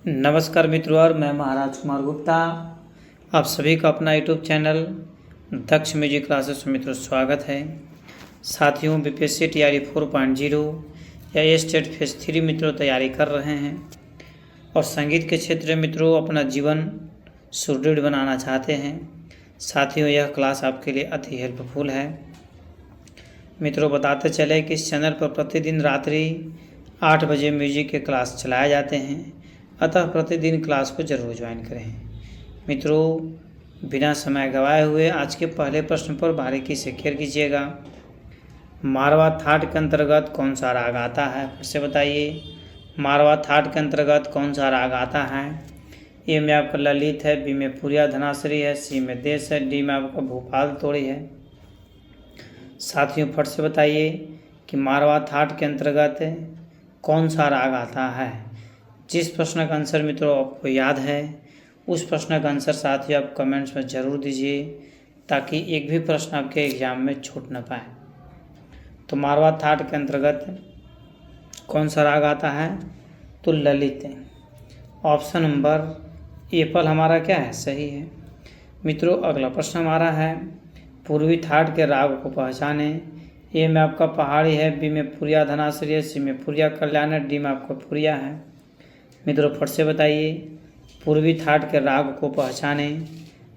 नमस्कार मित्रों, और मैं महाराज कुमार गुप्ता आप सभी का अपना यूट्यूब चैनल दक्ष म्यूजिक क्लासेस में मित्रों स्वागत है। साथियों, बीपीएससी तैयारी 4.0 या स्टेट फेज 3 मित्रों तैयारी कर रहे हैं और संगीत के क्षेत्र में मित्रों अपना जीवन सुदृढ़ बनाना चाहते हैं। साथियों, यह क्लास आपके लिए अति हेल्पफुल है। मित्रों, बताते चले कि इस चैनल पर प्रतिदिन रात्रि 8 बजे म्यूजिक के क्लास चलाए जाते हैं, अतः प्रतिदिन क्लास को जरूर ज्वाइन करें। मित्रों, बिना समय गवाए हुए आज के पहले प्रश्न पर बारीकी से खेल कीजिएगा। मारवा थाट के अंतर्गत कौन सा राग आता है? फिर से बताइए, मारवा थाट के अंतर्गत कौन सा राग आता है? ए में आपका ललित है, बी में पुरिया धनाश्री है, सी में देश है, डी में आपका भोपाल तोड़ी है। साथियों, फट से बताइए कि मारवा थाट के अंतर्गत कौन सा राग आता है। जिस प्रश्न का आंसर मित्रों आपको याद है उस प्रश्न का आंसर साथियों आप कमेंट्स में ज़रूर दीजिए, ताकि एक भी प्रश्न आपके एग्जाम में छूट न पाए। तो मारवा थाट के अंतर्गत कौन सा राग आता है? तो ललित। ऑप्शन नंबर ए पर हमारा क्या है? सही है। मित्रों, अगला प्रश्न हमारा है, पूर्वी थाट के राग को पहचाने। ए में आपका पहाड़ी है, बी में पुरिया धनाश्री है, सी में पुरिया कल्याण है, डी में आपका पुरिया है। मित्रों, फट से बताइए, पूर्वी थाट के राग को पहचाने।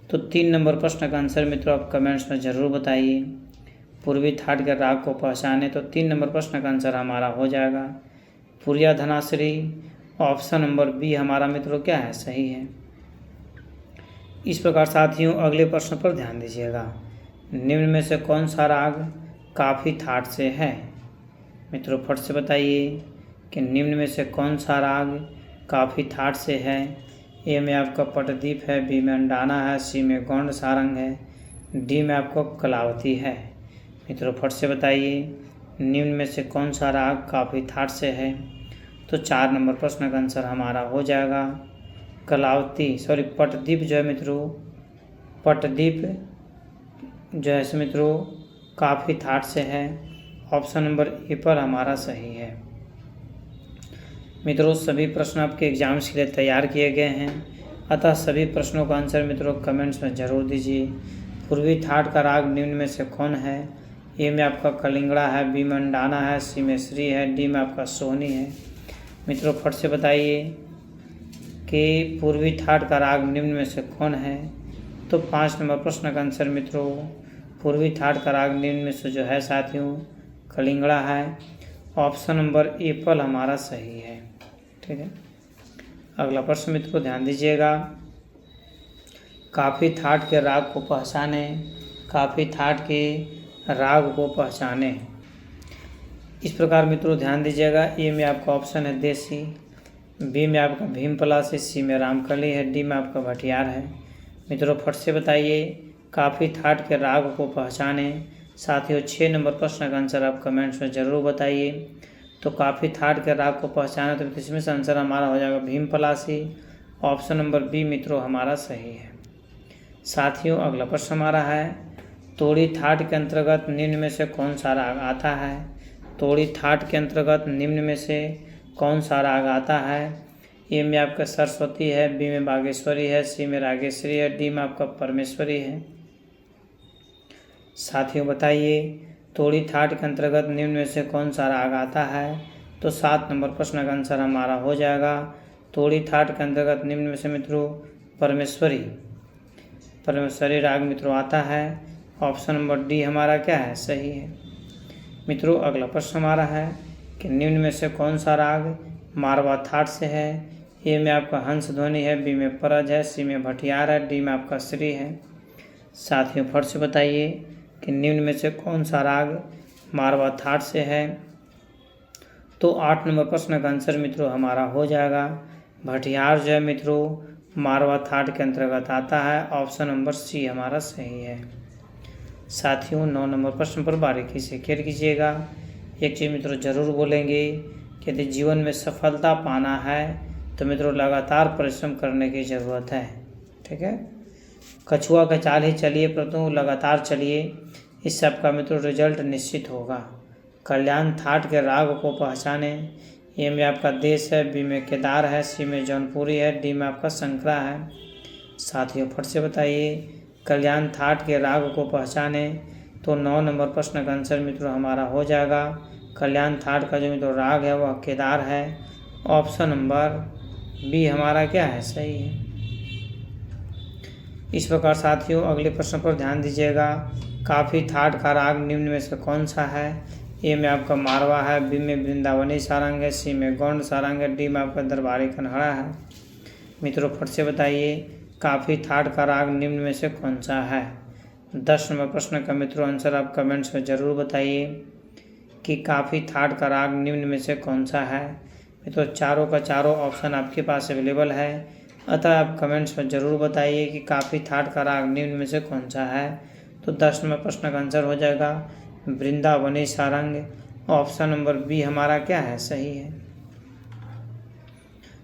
तो 3 नंबर प्रश्न का आंसर मित्रों आप कमेंट्स में ज़रूर बताइए। पूर्वी थाट के राग को पहचाने, तो 3 नंबर प्रश्न का आंसर हमारा हो जाएगा पुरिया धनाश्री। ऑप्शन नंबर बी हमारा मित्रों क्या है? सही है। इस प्रकार साथियों, अगले प्रश्न पर ध्यान दीजिएगा। निम्न में से कौन सा राग काफी थाट से है? मित्रों, फट से बताइए कि निम्न में से कौन सा राग काफ़ी थाट से है। ए में आपका पटदीप है, बी में अंडाना है, सी में गौंड सारंग है, डी में आपको कलावती है। मित्रों, फट से बताइए निम्न में से कौन सा राग काफ़ी थाट से है। तो 4 नंबर प्रश्न का आंसर हमारा हो जाएगा पटदीप जो है मित्रों, पटदीप जो है मित्रों काफ़ी थाट से है। ऑप्शन नंबर ए पर हमारा सही है। मित्रों, सभी प्रश्न आपके एग्जाम्स के लिए तैयार किए गए हैं, अतः सभी प्रश्नों का आंसर मित्रों कमेंट्स में ज़रूर दीजिए। पूर्वी थाट का राग निम्न में से कौन है? ए में आपका कलिंगड़ा है, बी में अंडाना है, सी में श्री है, डी में आपका सोहनी है। मित्रों, फट से बताइए कि पूर्वी थाट का राग निम्न में से कौन है। तो 5 नंबर प्रश्न का आंसर मित्रों पूर्वी थाट का राग निम्न में से जो है साथियों कलिंगड़ा है। ऑप्शन नंबर ए पर हमारा सही है। ठीक है। अगला प्रश्न मित्रों ध्यान दीजिएगा, काफ़ी थाट के राग को पहचाने। काफ़ी थाट के राग को पहचाने। इस प्रकार मित्रों ध्यान दीजिएगा, ए में आपका ऑप्शन है देसी, बी में आपका भीमपलासी, सी में रामकली है, डी में आपका भटियार है। मित्रों, फट से बताइए काफ़ी थाट के राग को पहचाने। साथियों, 6 नंबर प्रश्न का आंसर आप कमेंट्स में ज़रूर बताइए। तो काफ़ी थाट के राग को पहचाने, तो इसमें से आंसर हमारा हो जाएगा भीमपलासी। ऑप्शन नंबर बी मित्रों हमारा सही है। साथियों, अगला प्रश्न हमारा है, तोड़ी थाट के अंतर्गत निम्न में से कौन सा राग आता है? तोड़ी थाट के अंतर्गत निम्न में से कौन सा राग आता है? ए में आपका सरस्वती है, बी में बागेश्वरी है, सी में रागेश्वरी है, डी में आपका परमेश्वरी है। साथियों, बताइए तोड़ी थाट के अंतर्गत निम्न में से कौन सा राग आता है? तो 7 नंबर प्रश्न का आंसर हमारा हो जाएगा तोड़ी थाट के अंतर्गत निम्न में से मित्रों परमेश्वरी राग मित्रों आता है। ऑप्शन नंबर डी हमारा क्या है? सही है। मित्रों, अगला प्रश्न हमारा है कि निम्न में से कौन सा राग मारवा थाट से है? ए में आपका हंस ध्वनि है, बी में परज है, सी में भटियार है, डी में आपका श्री है। साथियों, फट से बताइए कि निम्न में से कौन सा राग मारवा थाट से है। तो 8 नंबर प्रश्न का आंसर मित्रों हमारा हो जाएगा भटियार जो है मित्रों मारवा थाट के अंतर्गत आता है। ऑप्शन नंबर सी हमारा सही है। साथियों, 9 नंबर प्रश्न पर बारीकी से खेल कीजिएगा। एक चीज़ मित्रों जरूर बोलेंगे कि यदि जीवन में सफलता पाना है तो मित्रों लगातार परिश्रम करने की ज़रूरत है। ठीक है। कछुआ का चाल ही चलिए परंतु लगातार चलिए, इससे आपका मित्रों रिजल्ट निश्चित होगा। कल्याण थाट के राग को पहचाने। ए में आपका देश है, बी में केदार है, सी में जौनपुरी है, डी में आपका संकरा है। साथियों फट से बताइए कल्याण थाट के राग को पहचाने। तो 9 नंबर प्रश्न का आंसर मित्रों हमारा हो जाएगा कल्याण थाट का जो मित्रों राग है वह केदार है। ऑप्शन नंबर बी हमारा क्या है, सही है। इस प्रकार साथियों अगले प्रश्न पर ध्यान दीजिएगा। काफी थाट का राग निम्न में से कौन सा है। ए में आपका मारवा है, बी में वृंदावनी सारंग है, सी में गौंड सारंग है, डी में आपका दरबारी कन्हड़ा है। मित्रों फट से बताइए काफी थाट का राग निम्न में से कौन सा है। 10 नंबर प्रश्न का मित्रों आंसर आप कमेंट्स में ज़रूर बताइए कि काफी थाट का राग निम्न में से कौन सा है। मित्रों चारों का चारों ऑप्शन आपके पास अवेलेबल है, अतः आप कमेंट्स में ज़रूर बताइए कि काफी थाट का राग निम्न में से कौन सा है। तो 10 नंबर प्रश्न का आंसर हो जाएगा Vrindavani Sarang. Option number B हमारा क्या है, सही है।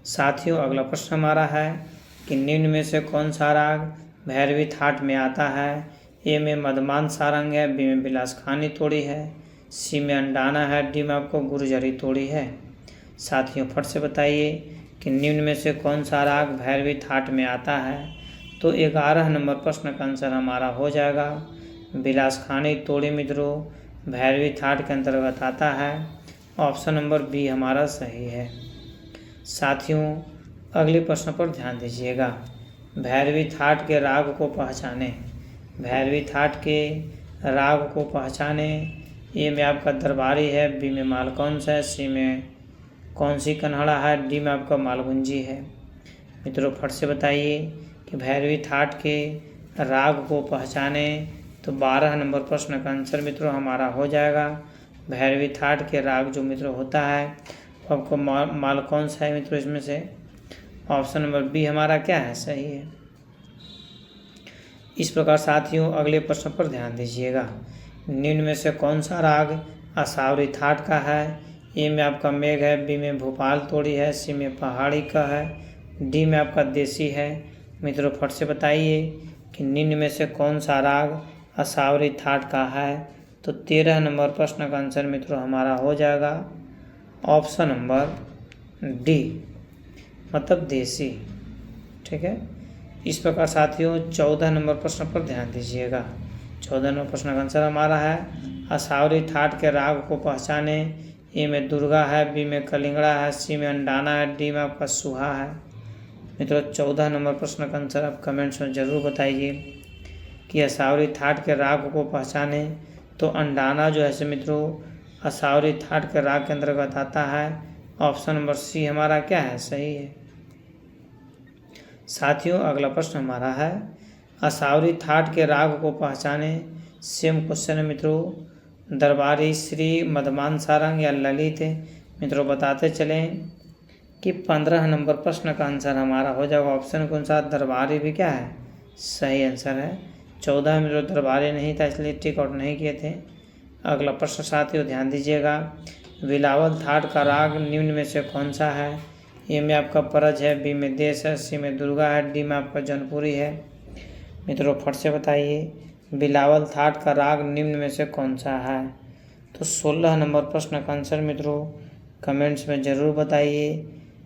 साथियों अगला प्रश्न हमारा है कि निम्न में से कौन सा राग भैरवी थाट में आता है। ए में मदमान सारंग है, बी में बिलासखानी तोड़ी है, सी में अंडाना है, डी में आपको गुर्जरी तोड़ी है। साथियों फट से बताइए कि निम्न में से कौन सा राग भैरवी थाट में आता है। तो 11 नंबर प्रश्न का आंसर हमारा हो जाएगा बिलासखानी तोड़ी मित्रों भैरवी थाट के अंतर्गत आता है। ऑप्शन नंबर बी हमारा सही है। साथियों अगले प्रश्न पर ध्यान दीजिएगा। भैरवी थाट के राग को पहचाने। भैरवी थाट के राग को पहचाने। ए में आपका दरबारी है, बी में मालकौंस है, सी में कौनसी कन्हड़ा है, डी में आपका मालगुंजी है। मित्रों फट से बताइए कि भैरवी थाट के राग को पहचाने। तो 12 नंबर प्रश्न का आंसर मित्रों हमारा हो जाएगा भैरवी थाट के राग जो मित्रों होता है तो आपको मालकौंस है मित्रों। इसमें से ऑप्शन नंबर बी हमारा क्या है, सही है। इस प्रकार साथियों अगले प्रश्न पर ध्यान दीजिएगा। निम्न में से कौन सा राग असावरी थाट का है। ए में आपका मेघ है, बी में भोपाल तोड़ी है, सी में पहाड़ी का है, डी में आपका देसी है। मित्रों फट से बताइए कि निम्न में से कौन सा राग असावरी थाट का है। तो 13 नंबर प्रश्न का आंसर मित्रों हमारा हो जाएगा ऑप्शन नंबर डी मतलब देसी, ठीक है। इस प्रकार साथियों 14 नंबर प्रश्न पर ध्यान दीजिएगा। 14 नंबर प्रश्न का आंसर हमारा है असावरी थाट के राग को पहचाने। ए में दुर्गा है, बी में कलिंगड़ा है, सी में अंडाना है, डी में आपका सुहा है। मित्रों 14 नंबर प्रश्न का आंसर आप कमेंट्स में ज़रूर बताइए कि असावरी थाट के राग को पहचाने। तो अंडाना जो है मित्रों असावरी थाट के राग के अंतर्गत आता है। ऑप्शन नंबर सी हमारा क्या है, सही है। साथियों अगला प्रश्न हमारा है असावरी थाट के राग को पहचाने। सेम क्वेश्चन है मित्रों दरबारी, श्री, मदमान सारंग या ललित। मित्रों बताते चलें कि 15 नंबर प्रश्न का आंसर हमारा हो जाएगा ऑप्शन कौन सा, दरबारी भी क्या है, सही आंसर है। 14 मित्रों दरबारी नहीं था इसलिए टिक आउट नहीं किए थे। अगला प्रश्न साथियों ध्यान दीजिएगा। बिलावल थाट का राग निम्न में से कौन सा है। ए में आपका परज है, बी में देश है, सी में दुर्गा है, डी में आपका जौनपुरी है। मित्रों फट से बताइए बिलावल थाट का राग निम्न में से कौन सा है। तो 16 नंबर प्रश्न का आंसर मित्रों कमेंट्स में ज़रूर बताइए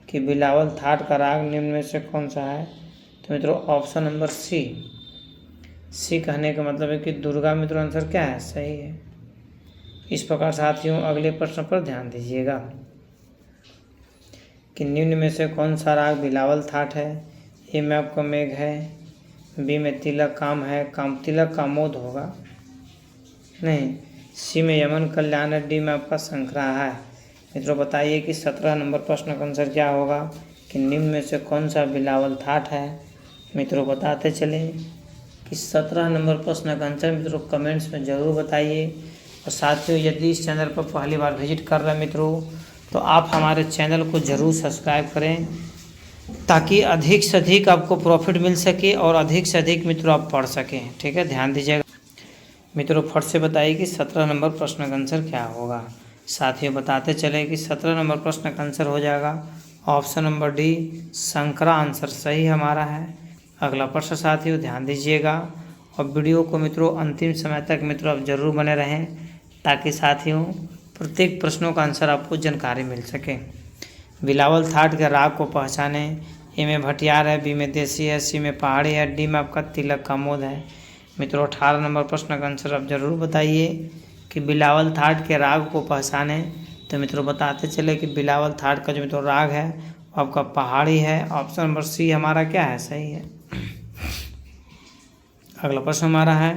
कि बिलावल थाट का राग निम्न में से कौन सा है। तो मित्रों ऑप्शन नंबर सी कहने का मतलब है कि दुर्गा। मित्रों आंसर क्या है, सही है। इस प्रकार साथियों अगले प्रश्न पर ध्यान दीजिएगा कि निम्न में से कौन सा राग बिलावल थाट है। ए में आपका मेघ है, बी में तिलक काम है, तिलक कामोद होगा नहीं, सी में यमन कल्याण है, डी में आपका संकरा है। मित्रों बताइए कि 17 नंबर प्रश्न का आंसर क्या होगा कि निम्न में से कौन सा बिलावल थाट है। मित्रों बताते चलें कि 17 नंबर प्रश्न का आंसर मित्रों कमेंट्स में ज़रूर बताइए। और साथियों यदि इस चैनल पर पहली बार विजिट कर रहे हैं मित्रों तो आप हमारे चैनल को ज़रूर सब्सक्राइब करें ताकि अधिक से अधिक आपको प्रॉफिट मिल सके और अधिक से अधिक मित्रों आप पढ़ सकें, ठीक है। ध्यान दीजिएगा मित्रों फट से बताइए कि 17 नंबर प्रश्न का आंसर क्या होगा। साथियों बताते चले कि 17 नंबर प्रश्न का आंसर हो जाएगा ऑप्शन नंबर डी संकरा आंसर सही हमारा है। अगला प्रश्न साथियों ध्यान दीजिएगा और वीडियो को मित्रों अंतिम समय तक मित्रों आप जरूर बने रहें ताकि साथियों प्रत्येक प्रश्नों का आंसर आपको जानकारी मिल सके। बिलावल थाट के राग को पहचाने। ए में भटियार है, बी में देसी है, सी में पहाड़ी है, डी में आपका तिलक का मोद है। मित्रों 18 नंबर प्रश्न का आंसर आप जरूर बताइए कि बिलावल थाट के राग को पहचाने। तो मित्रों बताते चले कि बिलावल थाट का जो मित्रों राग है वो आपका पहाड़ी है। ऑप्शन नंबर सी हमारा क्या है, सही है। अगला प्रश्न हमारा है,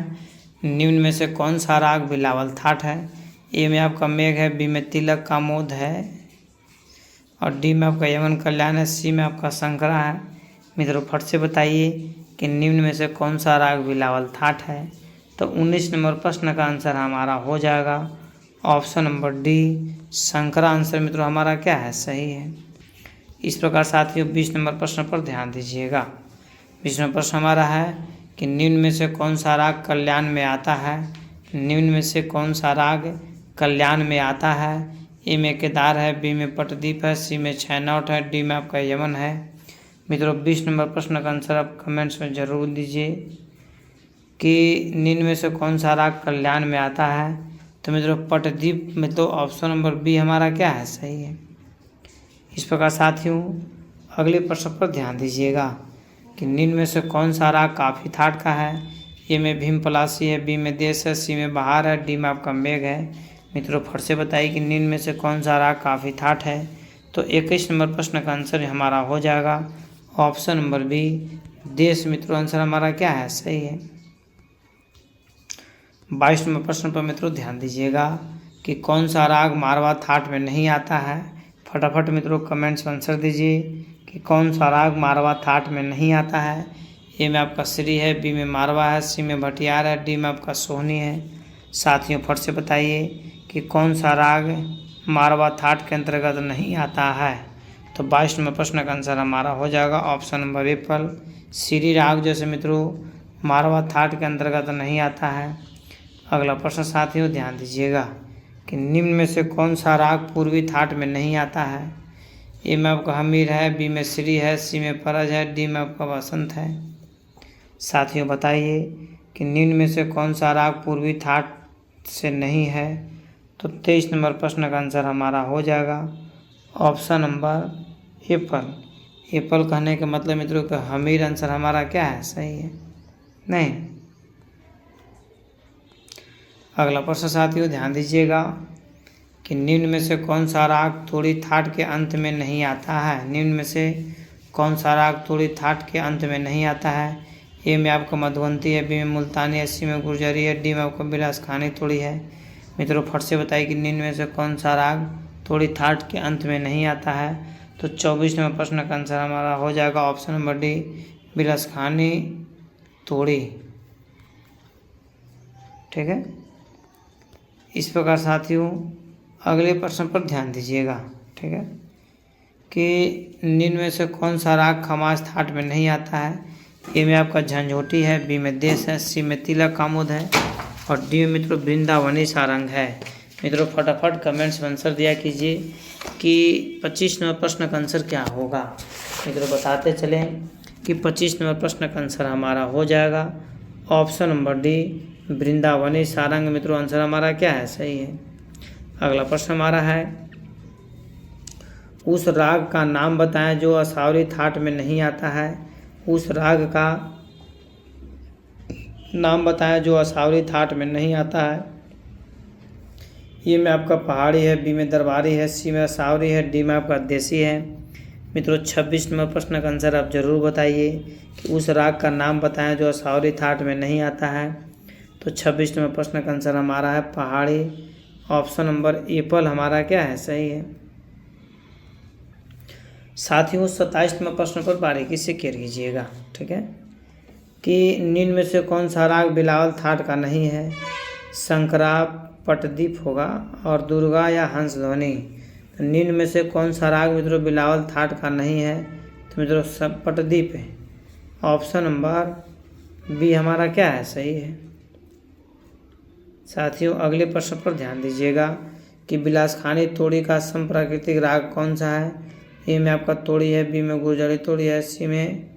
निम्न में से कौन सा राग बिलावल थाट है। ए में आपका मेघ है, बी में तिलक का मोद है और डी में आपका यमन कल्याण है, सी में आपका शंकरा है। मित्रों फट से बताइए कि निम्न में से कौन सा राग बिलावल थाट है। तो 19 नंबर प्रश्न का आंसर हमारा हो जाएगा option number D Shankara. Answer मित्रों हमारा क्या है, सही है। इस प्रकार साथियों 20 नंबर प्रश्न पर ध्यान दीजिएगा। 20 नंबर प्रश्न हमारा है कि निम्न में से कौन सा राग कल्याण में आता है। निम्न में से कौन सा राग कल्याण में आता है। ए में केदार है, बी में पटदीप है, सी में छैनौट है, डी में आपका यमन है। मित्रों 20 नंबर प्रश्न का आंसर आप कमेंट्स में जरूर दीजिए कि निम्न में से कौन सा राग कल्याण में आता है। तो मित्रों पटदीप में तो ऑप्शन नंबर बी हमारा क्या है, सही है। इस प्रकार साथियों अगले प्रश्न पर ध्यान दीजिएगा कि निम्न में से कौन सा राग काफी थाट का है। ए में भीम पलासी है, बी में देश है, सी में बहार है, डी में आपका मेघ है। मित्रों फट से बताइए कि निम्न में से कौन सा राग काफी थाट है। तो 21 नंबर प्रश्न का आंसर हमारा हो जाएगा ऑप्शन नंबर बी देश। मित्रों आंसर हमारा क्या है, सही है। 22 नंबर प्रश्न पर मित्रों ध्यान दीजिएगा कि कौन सा राग मारवा थाट में नहीं आता है। फटाफट मित्रों कमेंट्स में आंसर दीजिए कि कौन सा राग मारवा थाट में नहीं आता है। ए में आपका श्री है, बी में मारवा है, सी में भटियार है, डी में आपका सोहनी है। साथियों फट से बताइए कि कौन सा राग मारवा थाट के अंतर्गत नहीं आता है। तो 22 नंबर प्रश्न का आंसर हमारा हो जाएगा ऑप्शन नंबर एप्पल। श्री राग जैसे मित्रों मारवा थाट के अंतर्गत नहीं आता है। अगला प्रश्न साथियों ध्यान दीजिएगा कि निम्न में से कौन सा राग पूर्वी थाट में नहीं आता है। ए में आपका हमीर है, बी में श्री है, सी में परज है, डी में आपका वसंत है। साथियों बताइए कि निम्न में से कौन सा राग पूर्वी थाट से नहीं है। तो 23 नंबर प्रश्न का आंसर हमारा हो जाएगा ऑप्शन नंबर एप्पल। एप्पल कहने के मतलब मित्रों का हमीर आंसर हमारा क्या है, सही है, नहीं। अगला प्रश्न साथियों ध्यान दीजिएगा कि निम्न में से कौन सा राग थोड़ी थाट के अंत में नहीं आता है। निम्न में से कौन सा राग थोड़ी थाट के अंत में नहीं आता है। ए में आपका मधुवंती है, बी में मुल्तानी है, सी में गुर्जरी है, डी में आपका बिलास खानी थोड़ी है। मित्रों फट से बताइए कि निम्न में से कौन सा राग थोड़ी थाट के अंत में नहीं आता है। तो 24 नंबर प्रश्न का आंसर हमारा हो जाएगा ऑप्शन नंबर डी बिलास खानी थोड़ी। ठीक है। इस प्रकार साथियों अगले प्रश्न पर ध्यान दीजिएगा। ठीक है कि निम्न में से कौन सा राग खमाज थाट में नहीं आता है। ए में आपका झंझोटी है, बी में देश है, सी में तिलक कामुद है और डी में मित्रों वृंदावनी सारंग है। मित्रों फटाफट कमेंट्स में आंसर दिया कीजिए कि 25 नंबर प्रश्न का आंसर क्या होगा। मित्रों बताते चलें कि 25 नंबर प्रश्न का आंसर हमारा हो जाएगा option number D Vrindavani Sarang. मित्रों आंसर हमारा क्या है, सही है। अगला प्रश्न हमारा है उस राग का नाम बताएं जो असावरी थाट में नहीं आता है। उस राग का नाम बताएं जो असावरी थाट में नहीं आता है। ये में आपका पहाड़ी है, बी में दरबारी है, सी में असावरी है, डी में आपका देसी है। मित्रों 26 नंबर प्रश्न का आंसर आप जरूर बताइए कि उस राग का नाम बताएं जो असावरी थाट में नहीं आता है। तो 26 नंबर प्रश्न का आंसर हमारा है पहाड़ी। ऑप्शन नंबर एप्पल हमारा क्या है, सही है। साथियों 27 नंबर प्रश्न पर बारीकी से केयर कीजिएगा। ठीक है कि निम्न में से कौन सा राग बिलावल थाट का नहीं है। शंकरा, पटदीप होगा और दुर्गा या हंसध्वनि। तो निम्न में से कौन सा राग मित्रों बिलावल थाट का नहीं है। तो मित्रों सब पटदीप है। ऑप्शन नंबर बी हमारा क्या है, सही है। साथियों अगले प्रश्न पर ध्यान दीजिएगा कि बिलासखानी तोड़ी का संप्राकृतिक राग कौन सा है। ए में आपका तोड़ी है, बी में गुर्जरी तोड़ी है, सी में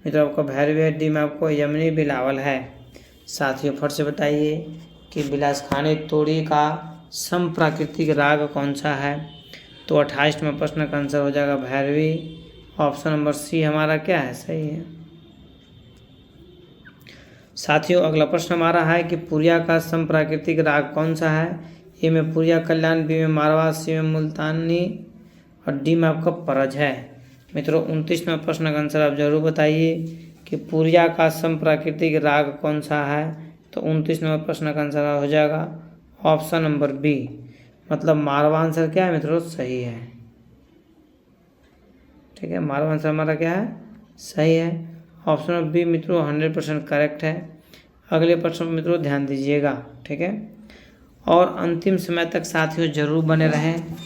मित्रों आपका भैरवी है, डी में आपको यमनी बिलावल है। साथियों फट से बताइए कि बिलासखानी तोड़ी का संप्राकृतिक राग कौन सा है। तो 28वें प्रश्न का आंसर हो जाएगा भैरवी। ऑप्शन नंबर सी हमारा क्या है, सही है। साथियों अगला प्रश्न हमारा है कि पुरिया का समप्राकृतिक राग कौन सा है। ए में पुरिया कल्याण, बी में मारवा, सी में मुल्तानी और डी में आपका परज है। मित्रों 29वें प्रश्न का आंसर आप जरूर बताइए कि पुरिया का समप्राकृतिक राग कौन सा है। तो 29वें प्रश्न का आंसर हो जाएगा ऑप्शन नंबर बी, मतलब मारवा आंसर क्या है मित्रों, सही है। ठीक है, मारवा आंसर हमारा क्या है, सही है। ऑप्शन नंबर बी मित्रों 100% करेक्ट है। अगले प्रश्न पर मित्रों ध्यान दीजिएगा, ठीक है, और अंतिम समय तक साथियों जरूर बने रहें।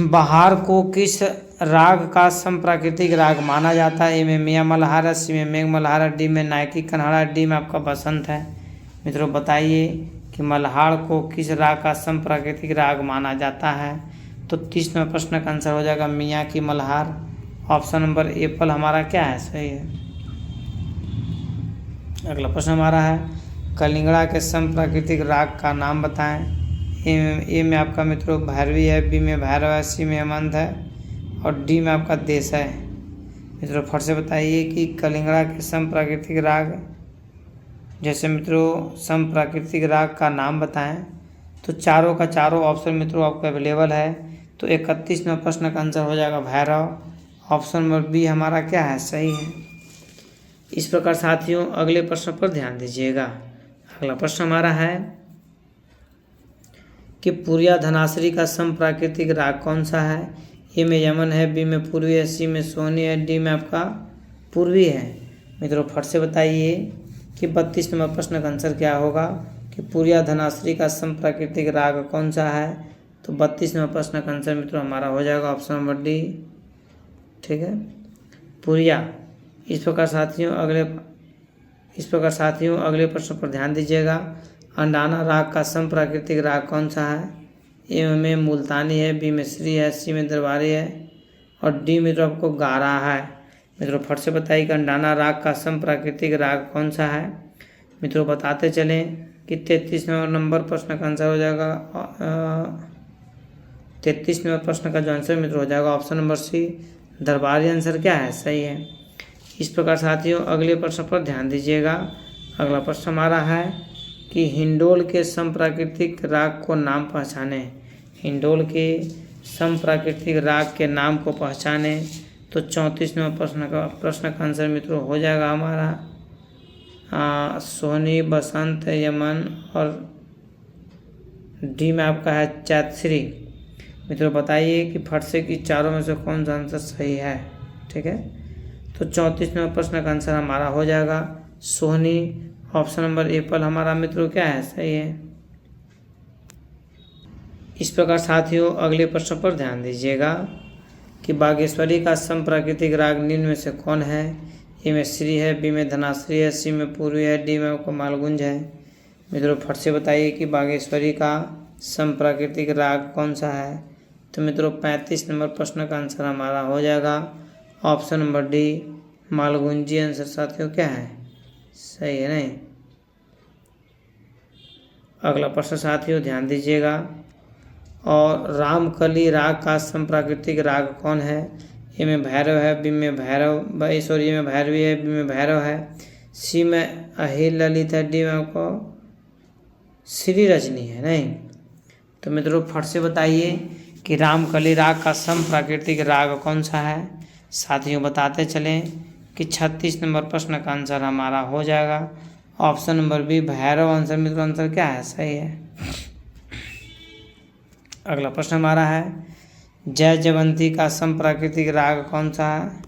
बहार को किस राग का समप्राकृतिक राग माना जाता है। ए में मियाँ मल्हार है, सी में मेघ मल्हार है, डी में नायकी कन्हाड़ा, डी में आपका बसंत है। मित्रों बताइए कि मल्हार को किस राग का समप्राकृतिक राग माना जाता है। तो 30वें प्रश्न का आंसर हो जाएगा मियाँ की मल्हार। ऑप्शन नंबर ए फल हमारा क्या है, सही है। अगला प्रश्न हमारा है कलिंगड़ा के समप्राकृतिक राग का नाम बताएं। ए में आपका मित्रों भैरवी है, बी में भैरव है, सी में हेमंत है और डी में आपका देश है। मित्रों फट से बताइए कि कलिंगड़ा के समप्राकृतिक राग, जैसे मित्रों समप्राकृतिक राग का नाम बताएं। तो चारों का चारों ऑप्शन मित्रों आपको अवेलेबल है। तो 31वें प्रश्न का आंसर हो जाएगा भैरव। ऑप्शन नंबर बी हमारा क्या है, सही है। इस प्रकार साथियों अगले प्रश्न पर ध्यान दीजिएगा। अगला प्रश्न हमारा है कि पुरिया धनाश्री का समप्राकृतिक राग कौन सा है। ए में यमन है, बी में पूर्वी है, सी में सोनी है, डी में आपका पूर्वी है। मित्रों फट से बताइए कि 32वें प्रश्न का आंसर क्या होगा कि पुरिया धनाश्री का समप्राकृतिक राग कौन सा है। तो 32वें प्रश्न का आंसर मित्रों हमारा हो जाएगा ऑप्शन नंबर डी, ठीक है, पुरिया। इस प्रकार साथियों अगले प्रश्न पर ध्यान दीजिएगा। अंडाना राग का समप्राकृतिक राग कौन सा है। ए में मुल्तानी है, बी में श्री है, सी में दरबारी है और डी में तो आपको गारा है। मित्रों फट से बताइए कि अंडाना राग का समप्राकृतिक राग कौन सा है। मित्रों बताते चलें कि 33वें नंबर प्रश्न का आंसर हो जाएगा 33वें प्रश्न का जो आंसर मित्रों हो जाएगा ऑप्शन नंबर सी, दरबारी आंसर क्या है, सही है। इस प्रकार साथियों अगले प्रश्न पर ध्यान दीजिएगा। अगला प्रश्न हमारा है कि हिंडोल के समप्राकृतिक राग को नाम पहचाने। हिंडोल के समप्राकृतिक राग के नाम को पहचाने। तो 34वें प्रश्न का आंसर मित्रों हो जाएगा हमारा सोनी, बसंत, यमन और डी में आपका है चैतश्री। मित्रों बताइए कि फट से कि चारों में से कौन सा आंसर सही है, ठीक है। तो 34वें प्रश्न का आंसर हमारा हो जाएगा सोनी। ऑप्शन नंबर ए पर हमारा मित्रों क्या है, सही है। इस प्रकार साथियों अगले प्रश्न पर ध्यान दीजिएगा कि बागेश्वरी का समप्राकृतिक राग निम्न में से कौन है। ए में श्री है, बी में धनाश्री है, सी में पूर्वी है, डी में आपको मालगुंज है। मित्रों फट से बताइए कि बागेश्वरी का समप्राकृतिक राग कौन सा है। तो मित्रों 35 नंबर प्रश्न का आंसर हमारा हो जाएगा ऑप्शन नंबर डी, मालगुंजी आंसर साथियों क्या है, सही है नहीं। अगला प्रश्न साथियों ध्यान दीजिएगा। और रामकली राग का समप्राकृतिक राग कौन है। ए में भैरव है, बी में ए में भैरवी है, बी में भैरव है, सी में अहिर ललित है, डी में आपको श्री रजनी है नहीं। तो मित्रों फट से बताइए कि रामकली राग का समप्राकृतिक राग कौन सा है। साथियों बताते चलें कि 36 नंबर प्रश्न का आंसर हमारा हो जाएगा option number B, Bhairav answer. मित्रों आंसर क्या है, सही है। अगला प्रश्न हमारा है जय जयवंती का समप्राकृतिक राग कौन सा है।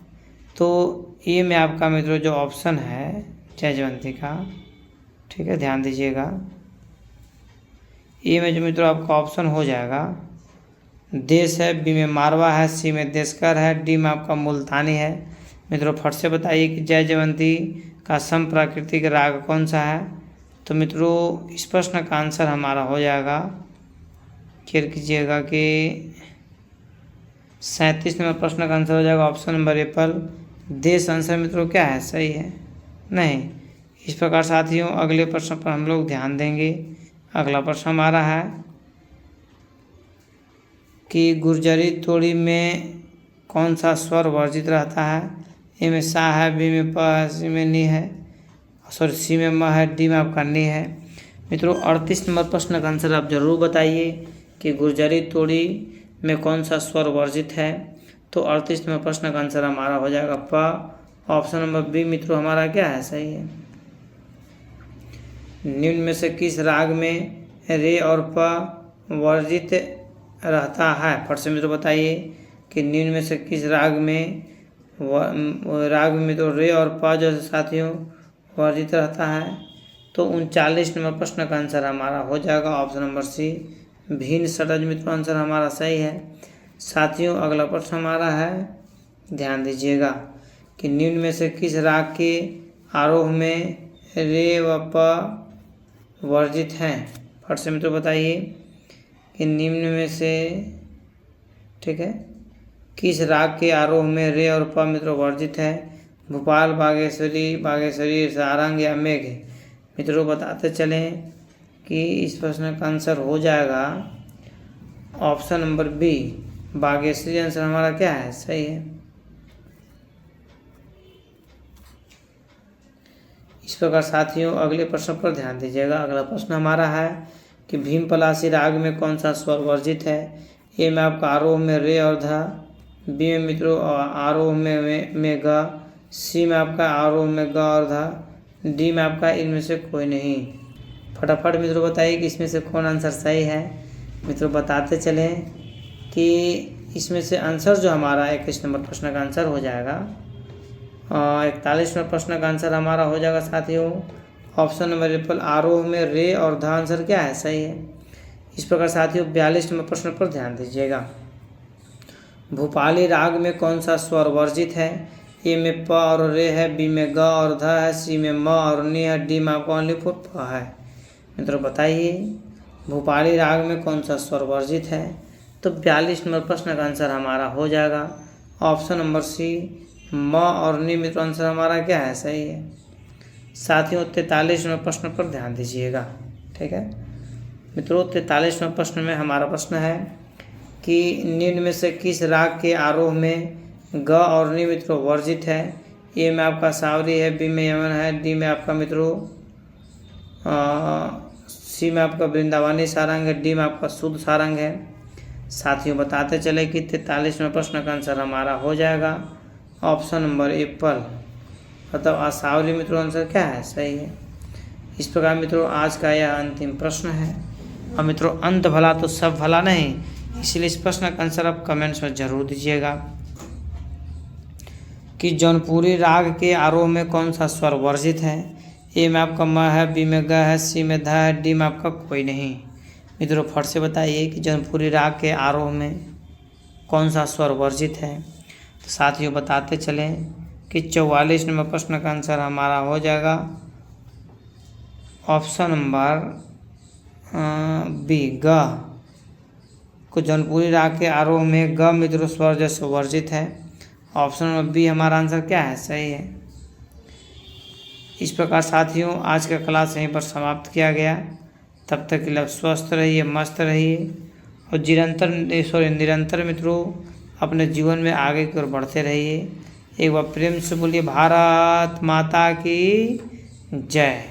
तो ए में आपका मित्रों जो ऑप्शन है जय जयवंती का, ठीक है, ध्यान दीजिएगा। ए में जो मित्रों आपका ऑप्शन हो जाएगा देश है, बी में मारवा है, सी में देशकर है, डी में आपका मुल्तानी है। मित्रों फट से बताइए कि जय जयवंती का समप्राकृतिक राग कौन सा है। तो मित्रों इस प्रश्न का आंसर हमारा हो जाएगा, केयर कीजिएगा कि 37 नंबर प्रश्न का आंसर हो जाएगा ऑप्शन नंबर ए पर, देश आंसर मित्रों क्या है, सही है नहीं। इस प्रकार साथियों अगले प्रश्न पर हम लोग ध्यान देंगे। अगला प्रश्न हमारा है कि गुर्जरी तोड़ी में कौन सा स्वर वर्जित रहता है। ए में सा है, बी में प है, सी में नी है, सॉरी सी में म है, डी में आपका नी है। मित्रों 38 नंबर प्रश्न का आंसर आप जरूर बताइए कि गुर्जरी तोड़ी में कौन सा स्वर वर्जित है। तो 38 नंबर प्रश्न का आंसर हमारा हो जाएगा प। ऑप्शन नंबर बी मित्रों हमारा क्या है, सही है। निम्न में से किस राग में रे और प वर्जित रहता है। फट से मित्रों बताइए कि निम्न में से किस राग में तो रे और प जो साथियों वर्जित रहता है। तो 39 नंबर प्रश्न का आंसर हमारा हो जाएगा ऑप्शन नंबर सी, भिन्न षड्ज मित्रों आंसर हमारा सही है। साथियों अगला प्रश्न हमारा है, ध्यान दीजिएगा कि निम्न में से किस राग के आरोह में रे व प वर्जित हैं। फट से मित्रों बताइए कि निम्न में से, ठीक है, किस राग के आरोह में रे और प मित्रों वर्जित है। भोपाल, बागेश्वरी, सारंग या मेघ। मित्रों बताते चलें कि इस प्रश्न का आंसर हो जाएगा option number B, Bageshwari answer हमारा क्या है, सही है। इस प्रकार साथियों अगले प्रश्न पर ध्यान दीजिएगा। अगला प्रश्न हमारा है कि भीमपलासी राग में कौन सा स्वर वर्जित है। ए में आपका आरोह में रे और धा, बी में मित्रों आरोह में ग, सी में आपका आरोह में ग और धा, डी में आपका इनमें से कोई नहीं। फटाफट मित्रों बताइए कि इसमें से कौन आंसर सही है। मित्रों बताते चलें कि इसमें से आंसर जो हमारा 21 नंबर प्रश्न का आंसर हो जाएगा 41 नंबर प्रश्न का आंसर हमारा हो जाएगा साथियों ऑप्शन नंबर एप्पल, आरोह में रे और धा आंसर क्या है, सही है। इस प्रकार साथियों 42 नंबर प्रश्न पर ध्यान दीजिएगा। भोपाली राग में कौन सा स्वर वर्जित है। ए में प और रे है, बी में ग और ध है, सी में म और नी है, डी में आपको ओनली फॉर प है। मित्रों बताइए भोपाली राग में कौन सा स्वर वर्जित है। तो 42 नंबर प्रश्न का आंसर हमारा हो जाएगा ऑप्शन नंबर सी, म और नी। मित्रों आंसर हमारा क्या है, सही है। साथियों 43 नंबर प्रश्न पर ध्यान दीजिएगा, ठीक है। मित्रों 43 नंबर प्रश्न में हमारा प्रश्न है कि निम्न में से किस राग के आरोह में ग और नी मित्रों वर्जित है। ए में आपका सावरी है, बी में यमन है, डी में आपका मित्रों सी में आपका वृंदावनी सारंग है, डी में आपका शुद्ध सारंग है। साथियों बताते चले कि 43 नंबर प्रश्न का आंसर हमारा हो जाएगा ऑप्शन नंबर एप्पल, मतलब आसावली। मित्रों आंसर क्या है, सही है। इस प्रकार मित्रों आज का यह अंतिम प्रश्न है। और मित्रों अंत भला तो सब भला नहीं, इसलिए इस प्रश्न का आंसर आप कमेंट्स में जरूर दीजिएगा कि जौनपुरी राग के आरोह में कौन सा स्वर वर्जित है। ए में आपका म है, बी में ग है, सी में ध है, डी में आपका कोई नहीं। मित्रों फट से बताइए कि जौनपुरी राग के आरोह में कौन सा स्वर वर्जित है। तो साथियों बताते चलें कि 44 नंबर प्रश्न का आंसर हमारा हो जाएगा ऑप्शन नंबर बी, ग को जौनपुरी राग के आरोह में ग मित्रों स्वर जैसे वर्जित है। ऑप्शन नंबर बी हमारा आंसर क्या है, सही है। इस प्रकार साथियों आज का क्लास यहीं पर समाप्त किया गया। तब तक के लिए स्वस्थ रहिए, मस्त रहिए और निरंतर मित्रों अपने जीवन में आगे की ओर बढ़ते रहिए। एक बार प्रेम से बोलिए भारत माता की जय।